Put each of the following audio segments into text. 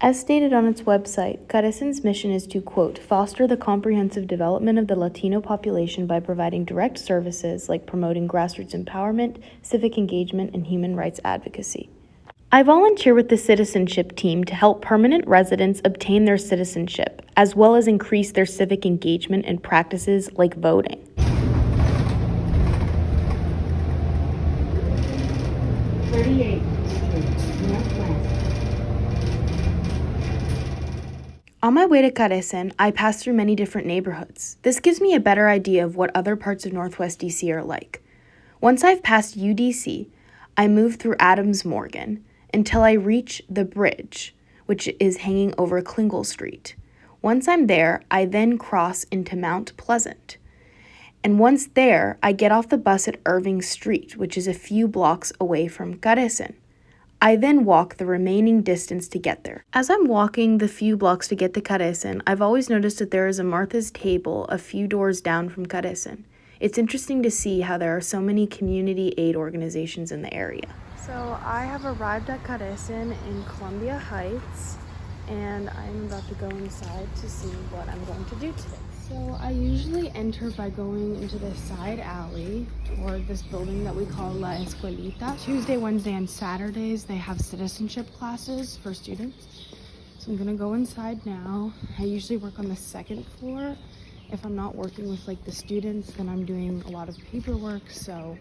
As stated on its website, CARECEN's mission is to, quote, foster the comprehensive development of the Latino population by providing direct services like promoting grassroots empowerment, civic engagement, and human rights advocacy. I volunteer with the citizenship team to help permanent residents obtain their citizenship, as well as increase their civic engagement and practices like voting. On my way to CARECEN, I pass through many different neighborhoods. This gives me a better idea of what other parts of Northwest DC are like. Once I've passed UDC, I move through Adams Morgan until I reach the bridge, which is hanging over Klingel Street. Once I'm there, I then cross into Mount Pleasant. And once there, I get off the bus at Irving Street, which is a few blocks away from CARECEN. I then walk the remaining distance to get there. As I'm walking the few blocks to get to CARECEN, I've always noticed that there is a Martha's Table a few doors down from CARECEN. It's interesting to see how there are so many community aid organizations in the area. So I have arrived at CARECEN in Columbia Heights, and I'm about to go inside to see what I'm going to do today. So I usually enter by going into this side alley toward this building that we call La Escuelita. Tuesday, Wednesday, and Saturdays, they have citizenship classes for students. So I'm gonna go inside now. I usually work on the second floor. If I'm not working with like the students, then I'm doing a lot of paperwork. So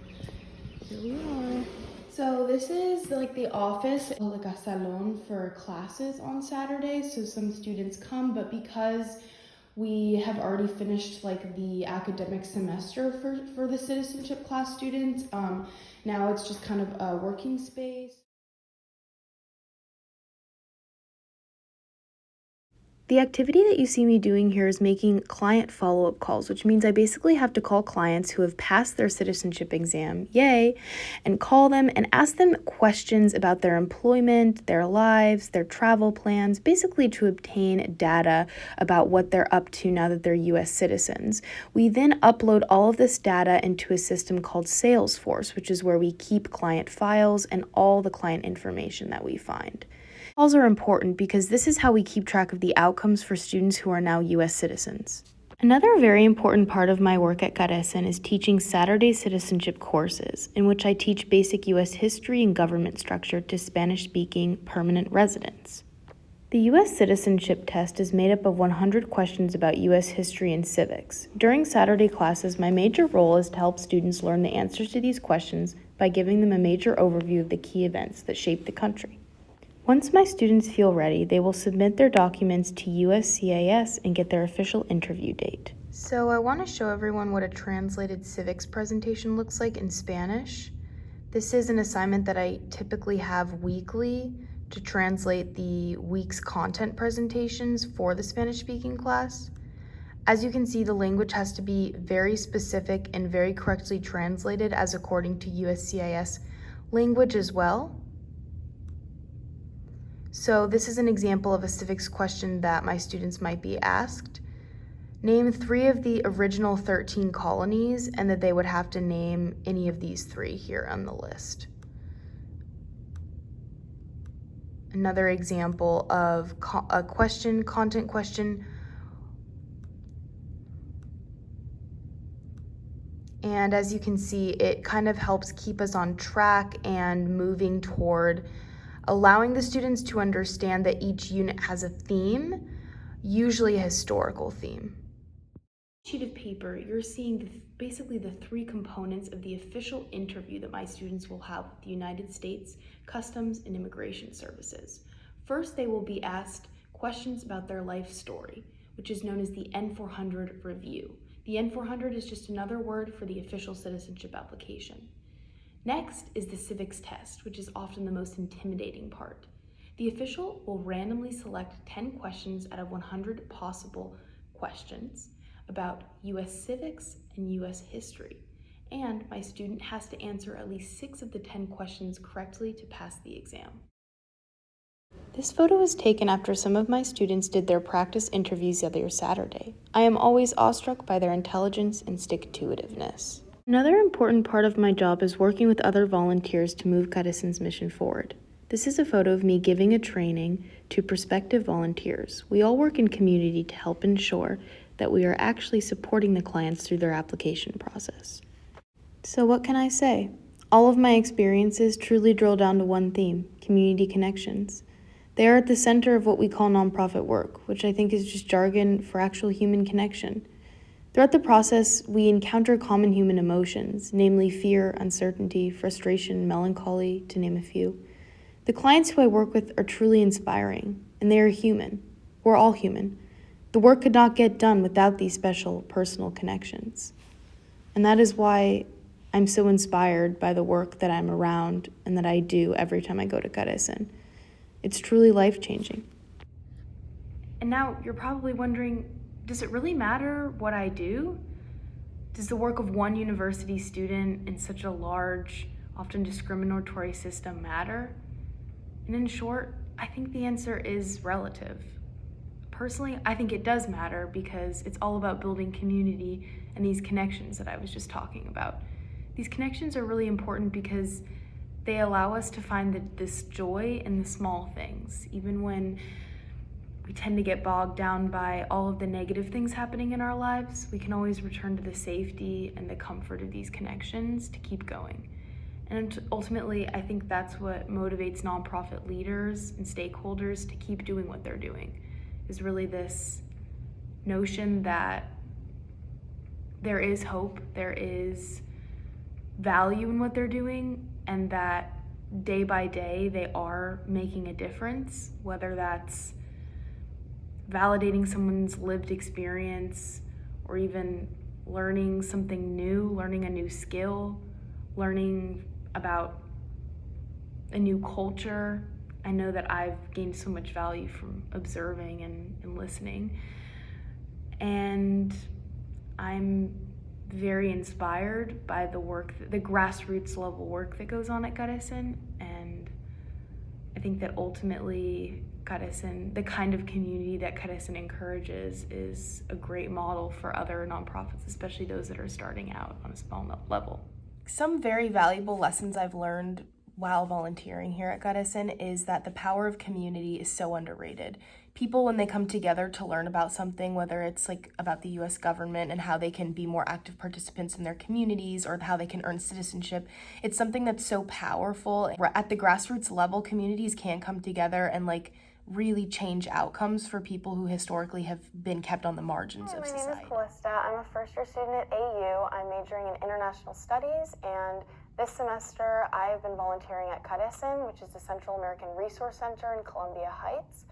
here we are. So this is like the office, like a salon for classes on Saturdays. So some students come, but because we have already finished like the academic semester for the citizenship class students, now it's just kind of a working space. The activity that you see me doing here is making client follow-up calls, which means I basically have to call clients who have passed their citizenship exam, yay, and call them and ask them questions about their employment, their lives, their travel plans, basically to obtain data about what they're up to now that they're US citizens. We then upload all of this data into a system called Salesforce, which is where we keep client files and all the client information that we find. Calls are important because this is how we keep track of the outcomes for students who are now US citizens. Another very important part of my work at CARECEN is teaching Saturday citizenship courses, in which I teach basic US history and government structure to Spanish-speaking permanent residents. The US citizenship test is made up of 100 questions about US history and civics. During Saturday classes, my major role is to help students learn the answers to these questions by giving them a major overview of the key events that shaped the country. Once my students feel ready, they will submit their documents to USCIS and get their official interview date. So I want to show everyone what a translated civics presentation looks like in Spanish. This is an assignment that I typically have weekly to translate the week's content presentations for the Spanish-speaking class. As you can see, the language has to be very specific and very correctly translated as according to USCIS language as well. So this is an example of a civics question that my students might be asked. Name 3 of the original 13 colonies, and that they would have to name any of these 3 here on the list. Another example of a question, content question. And as you can see, it kind of helps keep us on track and moving toward allowing the students to understand that each unit has a theme, usually a historical theme. Sheet of paper, you're seeing basically the 3 components of the official interview that my students will have with the United States Customs and Immigration Services. First, they will be asked questions about their life story, which is known as the N400 review. The N400 is just another word for the official citizenship application. Next is the civics test, which is often the most intimidating part. The official will randomly select 10 questions out of 100 possible questions about US civics and US history, and my student has to answer at least 6 of the 10 questions correctly to pass the exam. This photo was taken after some of my students did their practice interviews the other Saturday. I am always awestruck by their intelligence and stick-to-itiveness. Another important part of my job is working with other volunteers to move CARECEN's mission forward. This is a photo of me giving a training to prospective volunteers. We all work in community to help ensure that we are actually supporting the clients through their application process. So what can I say? All of my experiences truly drill down to one theme: community connections. They are at the center of what we call nonprofit work, which I think is just jargon for actual human connection. Throughout the process, we encounter common human emotions, namely fear, uncertainty, frustration, melancholy, to name a few. The clients who I work with are truly inspiring, and they are human. We're all human. The work could not get done without these special personal connections. And that is why I'm so inspired by the work that I'm around and that I do every time I go to CARECEN. It's truly life-changing. And now you're probably wondering, does it really matter what I do? Does the work of one university student in such a large, often discriminatory system matter? And in short, I think the answer is relative. Personally, I think it does matter because it's all about building community and these connections that I was just talking about. These connections are really important because they allow us to find this joy in the small things, even when we tend to get bogged down by all of the negative things happening in our lives. We can always return to the safety and the comfort of these connections to keep going. And ultimately, I think that's what motivates nonprofit leaders and stakeholders to keep doing what they're doing, is really this notion that there is hope, there is value in what they're doing, and that day by day they are making a difference, whether that's validating someone's lived experience or even learning something new, learning a new skill, learning about a new culture. I know that I've gained so much value from observing and listening. And I'm very inspired by the work, the grassroots level work that goes on at CARECEN. And I think that ultimately CARECEN, the kind of community that CARECEN encourages, is a great model for other nonprofits, especially those that are starting out on a small level. Some very valuable lessons I've learned while volunteering here at CARECEN is that the power of community is so underrated. People, when they come together to learn about something, whether it's like about the US government and how they can be more active participants in their communities or how they can earn citizenship, it's something that's so powerful. At the grassroots level, communities can come together and really change outcomes for people who historically have been kept on the margins of society. My name is Callista. I'm a first-year student at AU. I'm majoring in international studies, and this semester I've been volunteering at CARECEN, which is the Central American Resource Center in Columbia Heights.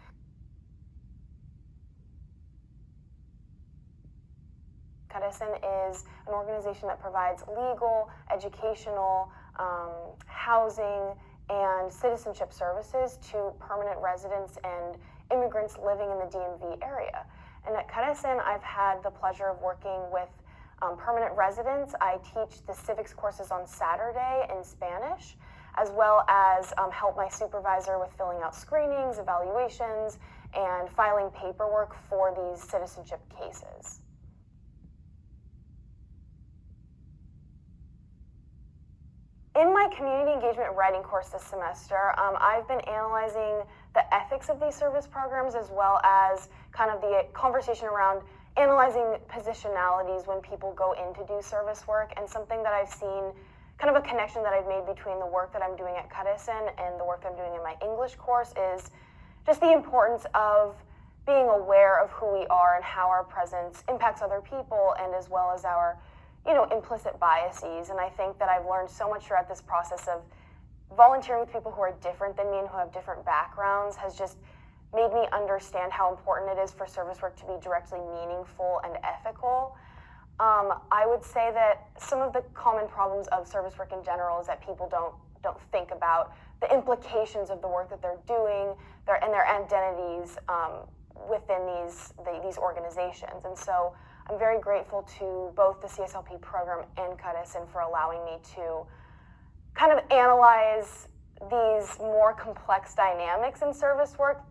CARECEN is an organization that provides legal, educational, housing, and citizenship services to permanent residents and immigrants living in the DMV area. And at CARECEN, I've had the pleasure of working with permanent residents. I teach the civics courses on Saturday in Spanish, as well as help my supervisor with filling out screenings, evaluations, and filing paperwork for these citizenship cases. In my community engagement writing course this semester, I've been analyzing the ethics of these service programs, as well as kind of the conversation around analyzing positionalities when people go in to do service work. And something that I've seen, kind of a connection that I've made between the work that I'm doing at CARECEN and the work I'm doing in my English course, is just the importance of being aware of who we are and how our presence impacts other people, and as well as our implicit biases. And I think that I've learned so much throughout this process of volunteering with people who are different than me and who have different backgrounds has just made me understand how important it is for service work to be directly meaningful and ethical. I would say that some of the common problems of service work in general is that people don't think about the implications of the work that they're doing, and their identities within these organizations. And so I'm very grateful to both the CSLP program and CARECEN for allowing me to kind of analyze these more complex dynamics in service work.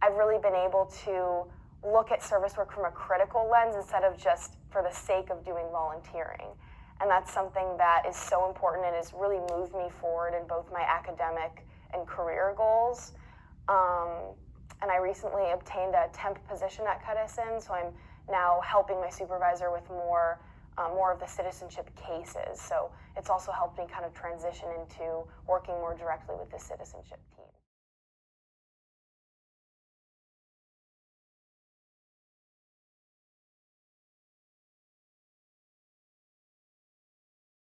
I've really been able to look at service work from a critical lens instead of just for the sake of doing volunteering. and that's something that is so important and has really moved me forward in both my academic and career goals. And I recently obtained a temp position at CARECEN, so I'm now helping my supervisor with more of the citizenship cases. So it's also helped me kind of transition into working more directly with the citizenship team.